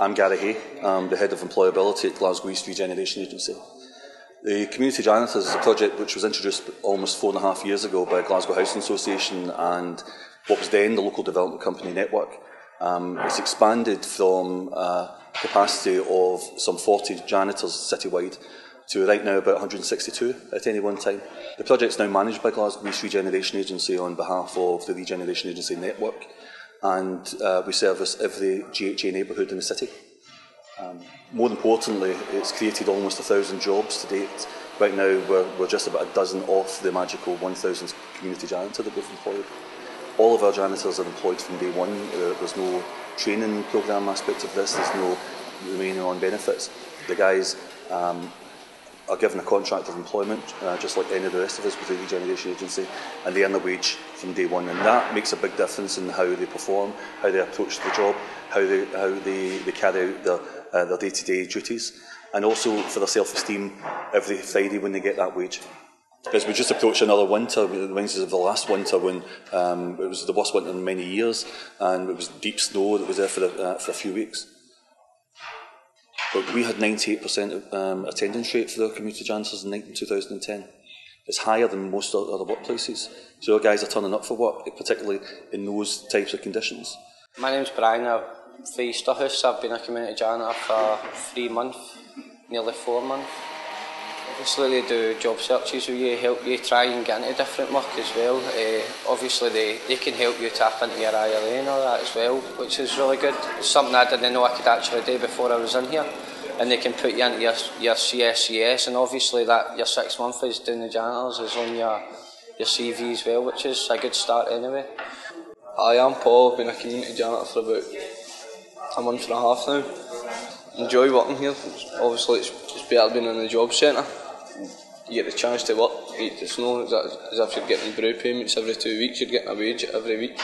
I'm Gary Hay. I'm the Head of Employability at Glasgow East Regeneration Agency. The Community Janitors is a project which was introduced almost 4.5 years ago by Glasgow Housing Association and what was then the Local Development Company Network. It's expanded from a capacity of some 40 janitors citywide to right now about 162 at any one time. The project is now managed by Glasgow East Regeneration Agency on behalf of the Regeneration Agency Network, and we service every GHA neighbourhood in the city. More importantly, it's created almost 1,000 jobs to date. Right now we're just about a dozen off the magical 1,000 community janitor that we've employed. All of our janitors are employed from day one. There's no training programme aspect of this, there's no remaining on benefits. The guys are given a contract of employment, just like any of the rest of us with the Regeneration Agency, and they earn a wage from day one, and that makes a big difference in how they perform, how they approach the job, how they carry out their day-to-day duties, and also for their self-esteem every Friday when they get that wage. As we just approach another winter, it reminds us of the last winter when it was the worst winter in many years, and it was deep snow that was there for a few weeks. But we had 98% attendance rate for the community janitors in 2010. It's higher than most other workplaces. So our guys are turning up for work, particularly in those types of conditions. My name's Brian. I'm from Easterhouse. I've been a community janitor for 3 months, nearly 4 months. Obviously they do job searches with you, help you try and get into different work as well. Obviously they can help you tap into your ILA and all that as well, which is really good. It's something I didn't know I could actually do before I was in here. And they can put you into your CSCS, and obviously that your 6 months is doing the janitors is on your CV as well, which is a good start anyway. I am Paul. I've been a community janitor for about a month and a half now. Enjoy working here. Obviously it's better being in the job centre. You get the chance to work, it's not as if you're getting brew payments every 2 weeks, you're getting a wage every week.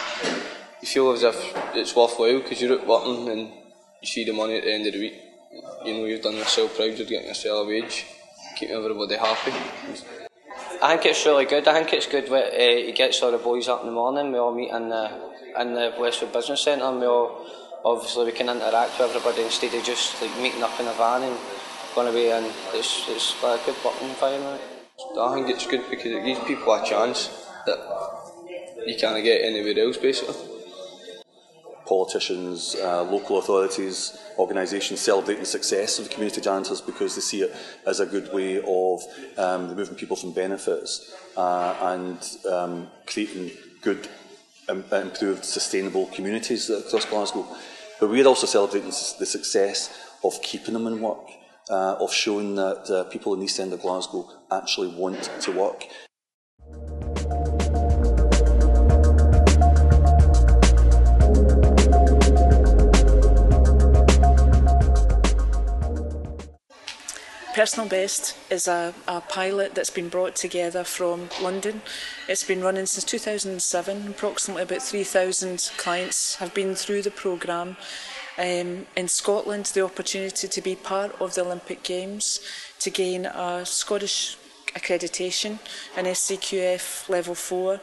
You feel as if it's worthwhile because you're out working and you see the money at the end of the week. You know you've done yourself proud, you're getting yourself a wage, keeping everybody happy. I think it's really good. I think it's good when he gets all the boys up in the morning. We all meet in the Westwood Business Centre, and we can interact with everybody instead of just like meeting up in a van and going away, and it's like a good working environment. I think it's good because it gives people a chance that you can't get anywhere else basically. Politicians, local authorities, organisations celebrating the success of the community janitors because they see it as a good way of removing people from benefits and creating good, improved, sustainable communities across Glasgow. But we're also celebrating the success of keeping them in work, of showing that people in the East End of Glasgow actually want to work. Personal Best is a pilot that's been brought together from London. It's been running since 2007. Approximately about 3,000 clients have been through the programme. In Scotland, the opportunity to be part of the Olympic Games, to gain a Scottish accreditation, an SCQF level 4.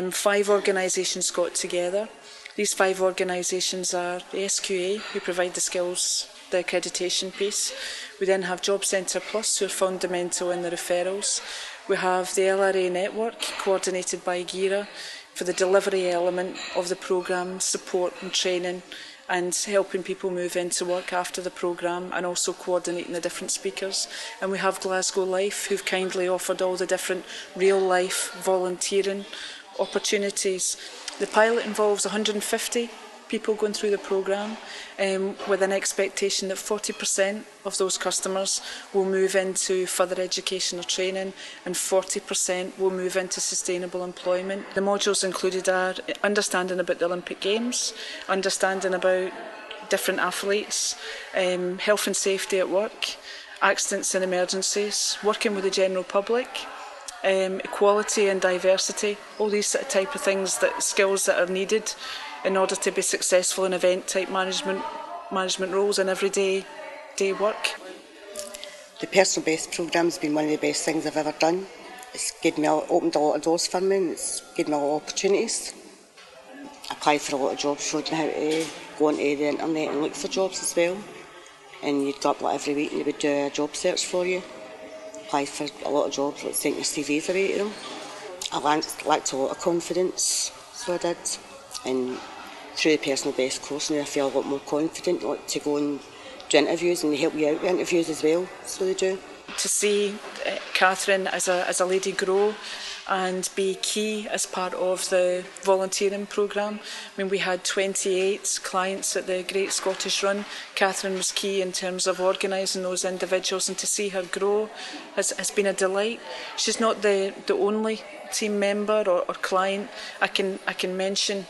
5 organisations got together. These 5 organisations are the SQA, who provide the skills, the accreditation piece. We then have Job Centre Plus, who are fundamental in the referrals. We have the LRA network, coordinated by GERA, for the delivery element of the programme, support and training, and helping people move into work after the programme, and also coordinating the different speakers. And we have Glasgow Life, who've kindly offered all the different real-life volunteering opportunities. The pilot involves 150 people going through the programme, with an expectation that 40% of those customers will move into further education or training, and 40% will move into sustainable employment. The modules included are understanding about the Olympic Games, understanding about different athletes, health and safety at work, accidents and emergencies, working with the general public, equality and diversity, all these type of things, skills that are needed in order to be successful in event-type management roles and everyday work. The Personal Best programme has been one of the best things I've ever done. It's opened a lot of doors for me, and it's given me a lot of opportunities. I applied for a lot of jobs, showed me how to go onto the internet and look for jobs as well. And you'd go up like every week and they would do a job search for you. Apply for a lot of jobs, like sent your CVs away to them. I lacked a lot of confidence, so I did. And through the personal best course now I feel a lot more confident to go and do interviews, and they help you out with interviews as well, so they do. To see Catherine as a lady grow and be key as part of the volunteering programme. I mean, we had 28 clients at the Great Scottish Run. Catherine was key in terms of organising those individuals, and to see her grow has been a delight. She's not the only team member or client. I can mention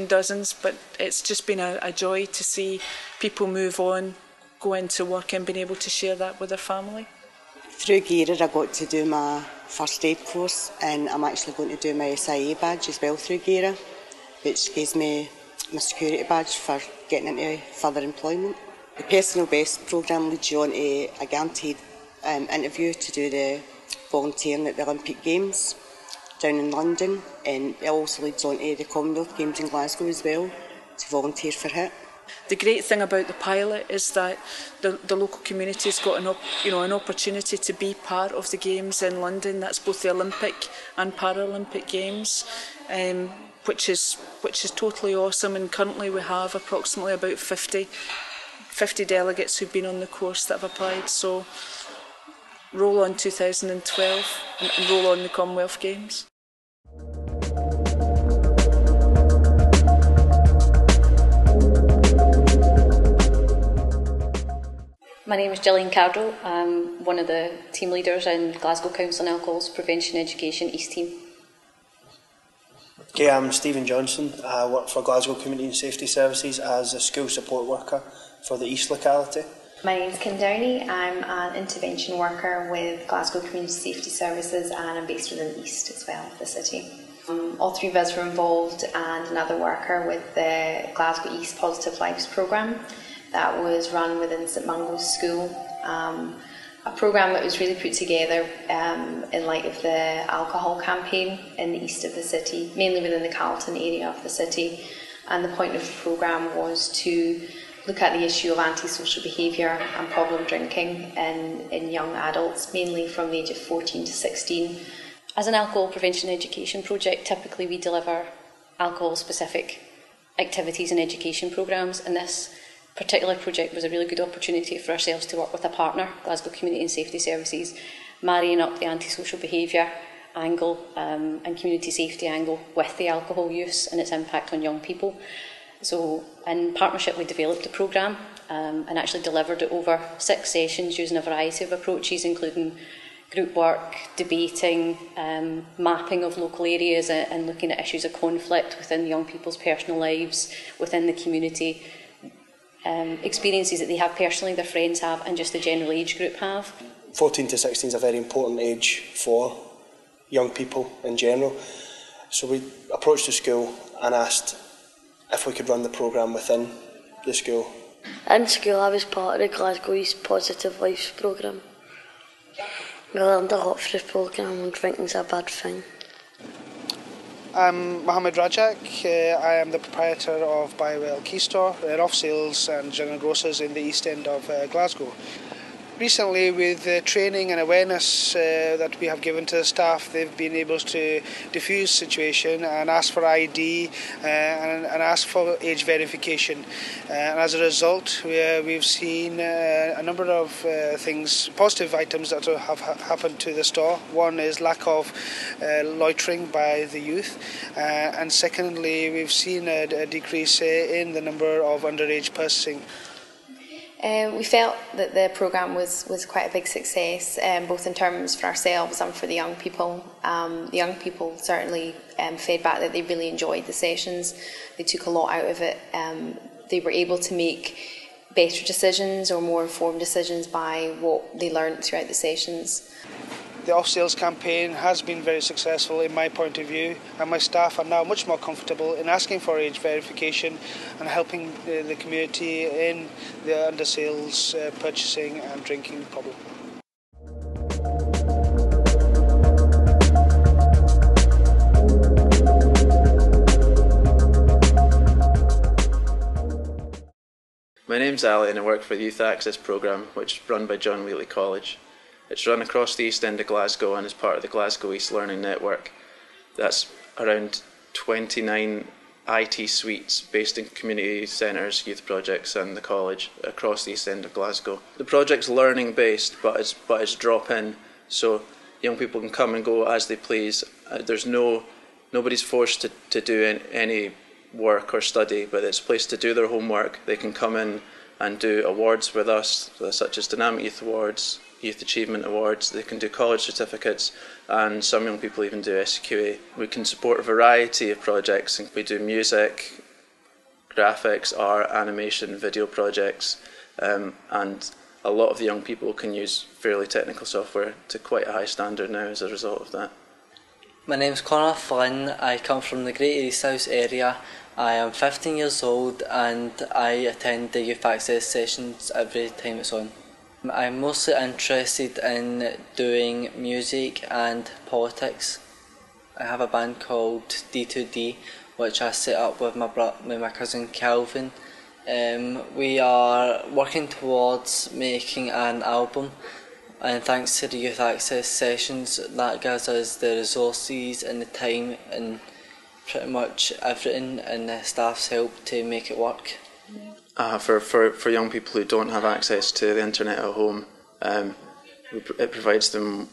dozens, but it's just been a joy to see people move on, go into work and being able to share that with their family. Through GERA I got to do my first aid course, and I'm actually going to do my SIA badge as well through GERA, which gives me my security badge for getting into further employment. The Personal Best programme leads you on to a guaranteed interview to do the volunteering at the Olympic Games down in London, and it also leads on to the Commonwealth Games in Glasgow as well to volunteer for HIT. The great thing about the pilot is that the local community's got an opportunity to be part of the games in London. That's both the Olympic and Paralympic Games, which is totally awesome. And currently we have approximately about 50 delegates who've been on the course that have applied. So roll on 2012 and roll on the Commonwealth Games. My name is Gillian Cardle. I'm one of the team leaders in Glasgow Council on Alcohol's Prevention Education East Team. Okay, I'm Stephen Johnson. I work for Glasgow Community and Safety Services as a school support worker for the East locality. My name is Kim Downey. I'm an intervention worker with Glasgow Community Safety Services, and I'm based within the East as well, the city. All three of us were involved, and another worker with the Glasgow East Positive Lives programme that was run within St Mungo's School. A programme that was really put together in light of the alcohol campaign in the east of the city, mainly within the Carlton area of the city. And the point of the programme was to look at the issue of antisocial behaviour and problem drinking in young adults, mainly from the age of 14 to 16. As an alcohol prevention education project, typically we deliver alcohol-specific activities and education programmes, and this particular project was a really good opportunity for ourselves to work with a partner, Glasgow Community and Safety Services, marrying up the antisocial behaviour angle and community safety angle with the alcohol use and its impact on young people. So in partnership we developed a programme and actually delivered it over 6 sessions using a variety of approaches, including group work, debating, mapping of local areas and looking at issues of conflict within young people's personal lives, within the community, experiences that they have personally, their friends have, and just the general age group have. 14 to 16 is a very important age for young people in general. So we approached the school and asked if we could run the programme within the school. In school I was part of the Glasgow East Positive Lives programme. We learned a lot through the programme, and drinking's a bad thing. I'm Mohammed Rajak. I am the proprietor of Buywell Key Store, off sales and general grocers in the east end of Glasgow. Recently, with training and awareness that we have given to the staff, they've been able to diffuse the situation and ask for ID and ask for age verification. And as a result, we've seen a number of things, positive items that have happened to the store. One is lack of loitering by the youth, and secondly, we've seen a decrease in the number of underage purchasing. We felt that the programme was quite a big success, both in terms for ourselves and for the young people. The young people certainly fed back that they really enjoyed the sessions. They took a lot out of it. They were able to make better decisions or more informed decisions by what they learned throughout the sessions. The off-sales campaign has been very successful in my point of view, and my staff are now much more comfortable in asking for age verification and helping the community in the under-sales purchasing and drinking problem. My name's Ali and I work for the Youth Access Programme, which is run by John Wheatley College. It's run across the East End of Glasgow and is part of the Glasgow East Learning Network. That's around 29 IT suites based in community centres, youth projects and the college across the East End of Glasgow. The project's learning based but it's drop-in, so young people can come and go as they please. Nobody's forced to do any work or study, but it's a place to do their homework. They can come in and do awards with us, such as Dynamic Youth Awards, Youth Achievement Awards. They can do college certificates, and some young people even do SQA. We can support a variety of projects. We do music, graphics, art, animation, video projects, and a lot of the young people can use fairly technical software to quite a high standard now as a result of that. My name's Connor Flynn. I come from the Greater East House area. I am 15 years old and I attend the Youth Access sessions every time it's on. I'm mostly interested in doing music and politics. I have a band called D2D, which I set up with my cousin Calvin. We are working towards making an album, and thanks to the Youth Access sessions, that gives us the resources and the time and pretty much everything, and the staff's help to make it work. For young people who don't have access to the internet at home, it provides them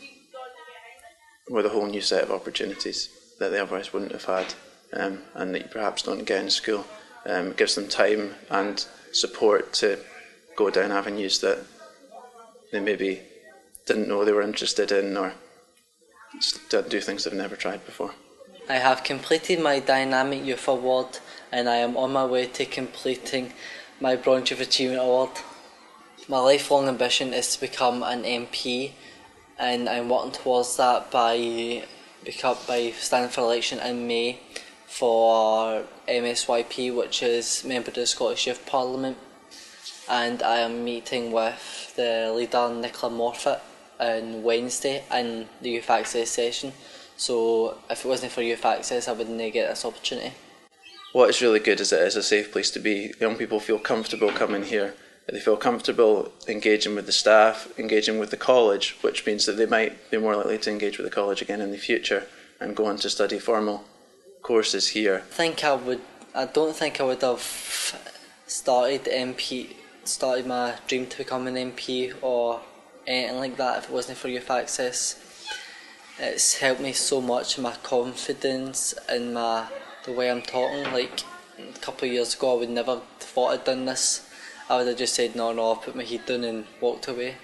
with a whole new set of opportunities that they otherwise wouldn't have had, and that you perhaps don't get in school. It gives them time and support to go down avenues that they maybe didn't know they were interested in, or do things they've never tried before. I have completed my Dynamic Youth Award and I am on my way to completing my Bronze Youth Achievement Award. My lifelong ambition is to become an MP, and I'm working towards that by standing for election in May for MSYP, which is Member of the Scottish Youth Parliament, and I am meeting with the leader Nicola Morfitt on Wednesday in the Youth Access session. So if it wasn't for Youth Access, I wouldn't get this opportunity. What is really good is that it's a safe place to be. Young people feel comfortable coming here. They feel comfortable engaging with the staff, engaging with the college, which means that they might be more likely to engage with the college again in the future and go on to study formal courses here. I don't think I would have started my dream to become an MP or anything like that if it wasn't for Youth Access. It's helped me so much in my confidence and the way I'm talking. Like a couple of years ago I would never have thought I'd done this. I would have just said no, I'll put my head down and walked away.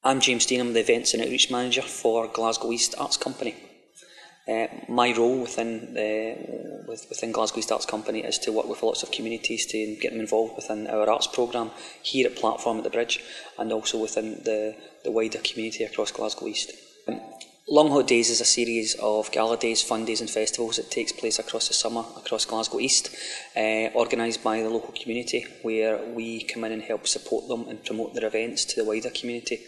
I'm James Dean, I'm the Events and Outreach Manager for Glasgow East Arts Company. My role within Glasgow East Arts Company is to work with lots of communities to get them involved within our arts programme here at Platform at the Bridge, and also within the wider community across Glasgow East. Long Hot Days is a series of gala days, fun days and festivals that takes place across the summer across Glasgow East, organised by the local community, where we come in and help support them and promote their events to the wider community,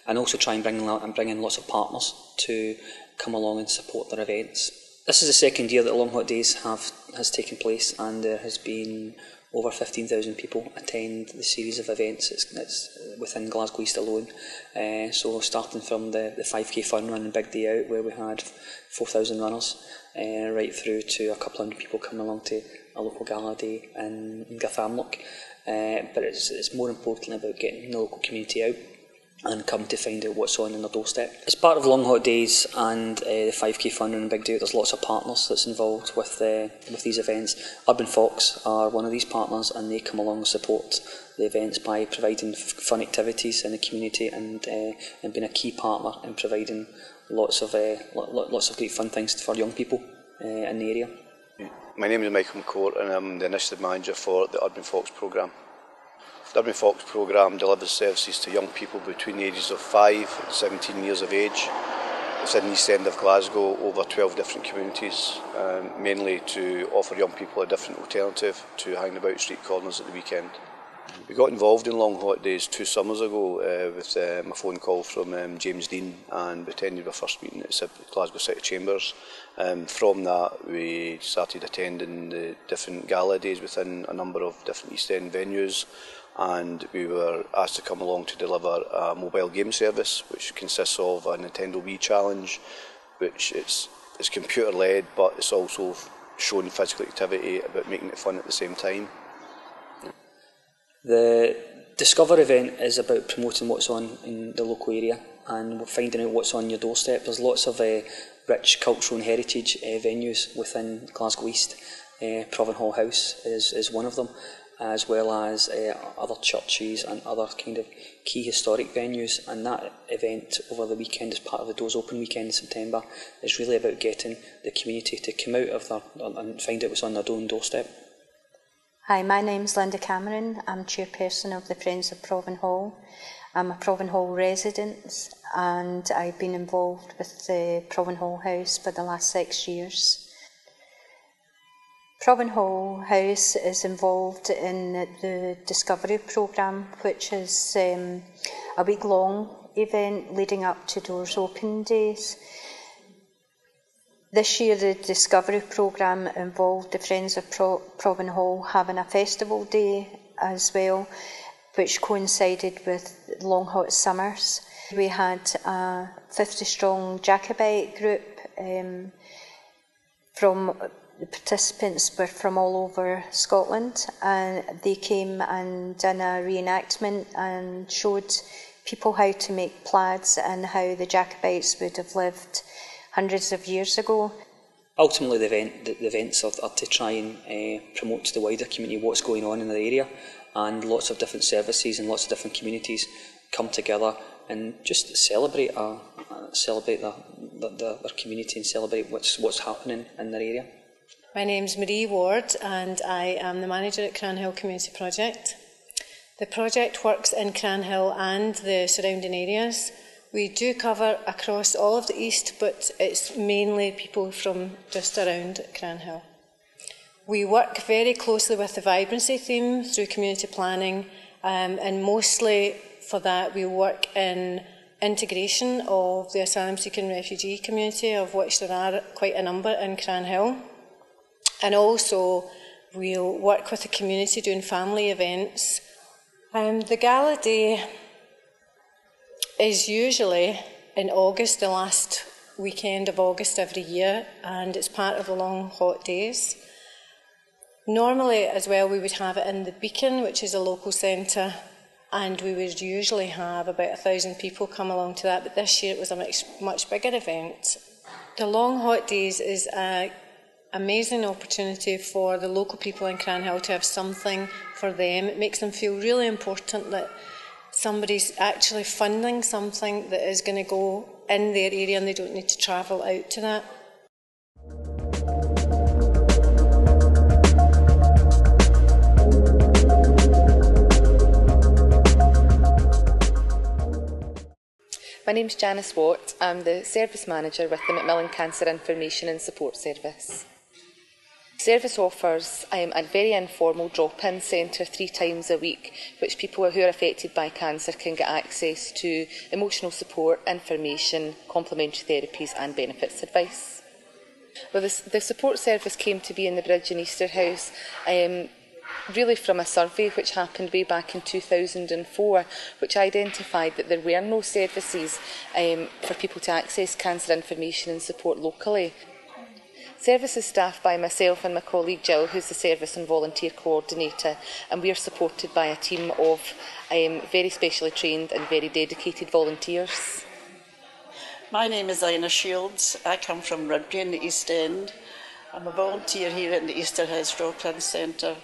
and also try and bring in lots of partners to come along and support their events. This is the second year that Long Hot Days has taken place, and there has been over 15,000 people attend the series of events. It's within Glasgow East alone. So starting from the 5k fun run and Big Day Out, where we had 4,000 runners, right through to a couple hundred people coming along to a local gala day in Gathamlock. But it's more importantly about getting the local community out and come to find out what's on their doorstep. As part of Long Hot Days and the 5k fun run and Big Day Out, there's lots of partners that's involved with these events. Urban Fox are one of these partners, and they come along and support the events by providing fun activities in the community and being a key partner in providing lots of great fun things for young people in the area. My name is Michael McCourt and I'm the Initiative Manager for the Urban Fox programme. The Urban Fox programme delivers services to young people between the ages of 5 and 17 years of age. It's in the East End of Glasgow, over 12 different communities, mainly to offer young people a different alternative to hanging about street corners at the weekend. We got involved in Long Hot Days 2 summers ago with a phone call from James Dean, and we attended our first meeting at Glasgow City Chambers. From that we started attending the different gala days within a number of different East End venues, and we were asked to come along to deliver a mobile game service which consists of a Nintendo Wii Challenge, which it's computer led, but it's also showing physical activity but making it fun at the same time. The Discover event is about promoting what's on in the local area and finding out what's on your doorstep. There's lots of rich cultural and heritage venues within Glasgow East. Provenhall House is one of them, as well as other churches and other kind of key historic venues. And that event over the weekend, as part of the Doors Open weekend in September, is really about getting the community to come out of and find out what's on their own doorstep. Hi, my name's Linda Cameron. I'm chairperson of the Friends of Provenhall. I'm a Provenhall resident and I've been involved with the Provenhall House for the last 6 years. Provenhall House is involved in the Discovery programme, which is a week-long event leading up to Doors Open Days. This year the Discovery programme involved the Friends of Provenhall having a festival day as well, which coincided with Long Hot Summers. We had a 50-strong Jacobite group from the participants were from all over Scotland, and they came and done a reenactment and showed people how to make plaids and how the Jacobites would have lived hundreds of years ago. Ultimately, the events are to try and promote to the wider community what's going on in the area, and lots of different services and lots of different communities come together and just celebrate their community and celebrate what's happening in their area. My name's Marie Ward and I am the manager at Cranhill Community Project. The project works in Cranhill and the surrounding areas. We do cover across all of the east, but it's mainly people from just around Cranhill. We work very closely with the vibrancy theme through community planning, and mostly for that we work in integration of the asylum seeking refugee community, of which there are quite a number in Cranhill. And also we'll work with the community doing family events. The gala day is usually in August, the last weekend of August every year, and it's part of the Long Hot Days. Normally as well we would have it in the Beacon, which is a local centre, and we would usually have about 1,000 people come along to that, but this year it was a much bigger event. The Long Hot Days is an amazing opportunity for the local people in Cranhill to have something for them. It makes them feel really important that somebody's actually funding something that is going to go in their area and they don't need to travel out to that. My name's Janice Watt. I'm the Service Manager with the Macmillan Cancer Information and Support Service. The service offers a very informal drop-in centre 3 times a week, which people who are affected by cancer can get access to emotional support, information, complementary therapies and benefits advice. Well, the support service came to be in the Bridge in Easterhouse really from a survey which happened way back in 2004, which identified that there were no services for people to access cancer information and support locally. Service is staffed by myself and my colleague Jill, who's the Service and Volunteer Coordinator, and we are supported by a team of very specially trained and very dedicated volunteers. My name is Ina Shields. I come from Rugby in the East End. I'm a volunteer here at the Easterhouse Drop-In Centre,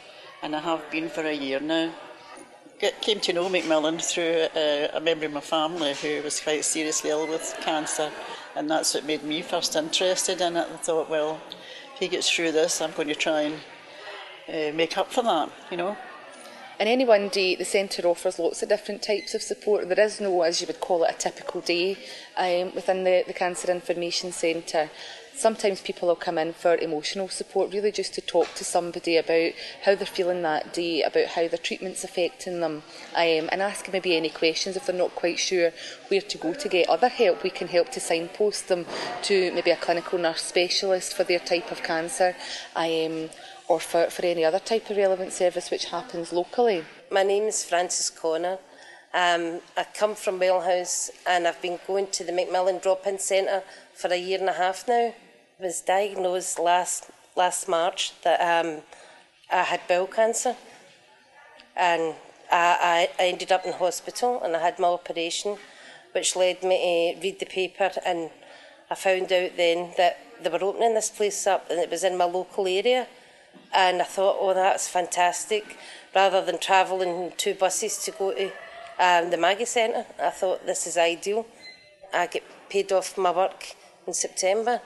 and I have been for a year now. Came to know Macmillan through a member of my family who was quite seriously ill with cancer, and that's what made me first interested in it. I thought, well, if he gets through this, I'm going to try and make up for that, you know. In any one day, the centre offers lots of different types of support. There is no, as you would call it, a typical day within the Cancer Information Centre. Sometimes people will come in for emotional support, really just to talk to somebody about how they're feeling that day, about how their treatment's affecting them, and ask maybe any questions if they're not quite sure where to go to get other help. We can help to signpost them to maybe a clinical nurse specialist for their type of cancer, or for any other type of relevant service which happens locally. My name is Frances Connor. I come from Wellhouse and I've been going to the Macmillan Drop-In Centre for a year and a half now. I was diagnosed last March that I had bowel cancer, and I ended up in hospital and I had my operation, which led me to read the paper, and I found out then that they were opening this place up and it was in my local area, and I thought, oh, that's fantastic. Rather than travelling in 2 buses to go to the Maggie Centre, I thought this is ideal. I get paid off my work in September.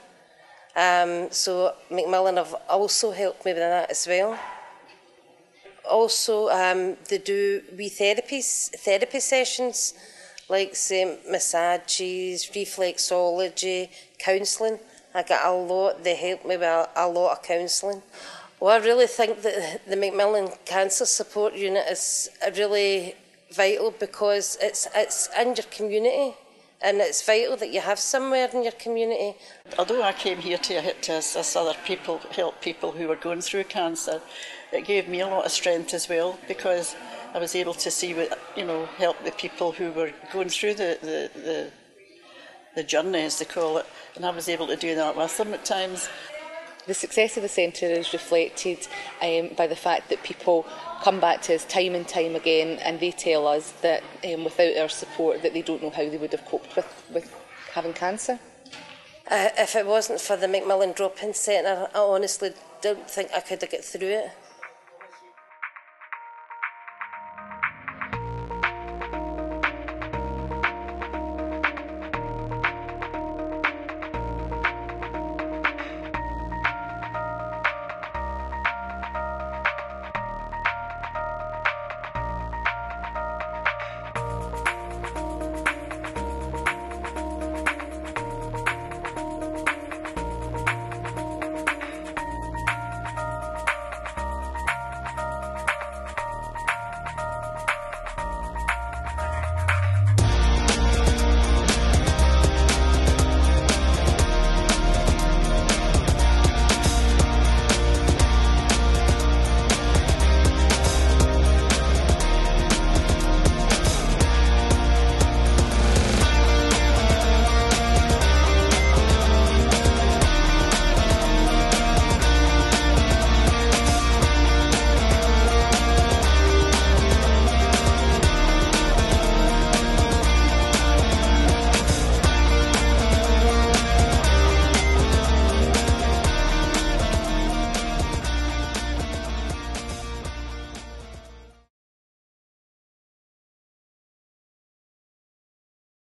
So Macmillan have also helped me with that as well. Also, they do wee therapy sessions, like say massages, reflexology, counselling. I got a lot. They helped me with a lot of counselling. Well, I really think that the Macmillan Cancer Support Unit is really vital because it's in your community. And it's vital that you have somewhere in your community. Although I came here to assist other people, help people who were going through cancer, it gave me a lot of strength as well, because I was able to see, help the people who were going through the journey, as they call it, and I was able to do that with them at times. The success of the centre is reflected by the fact that people come back to us time and time again, and they tell us that without our support that they don't know how they would have coped with having cancer. If it wasn't for the Macmillan Drop-In Centre, I honestly don't think I could have got through it.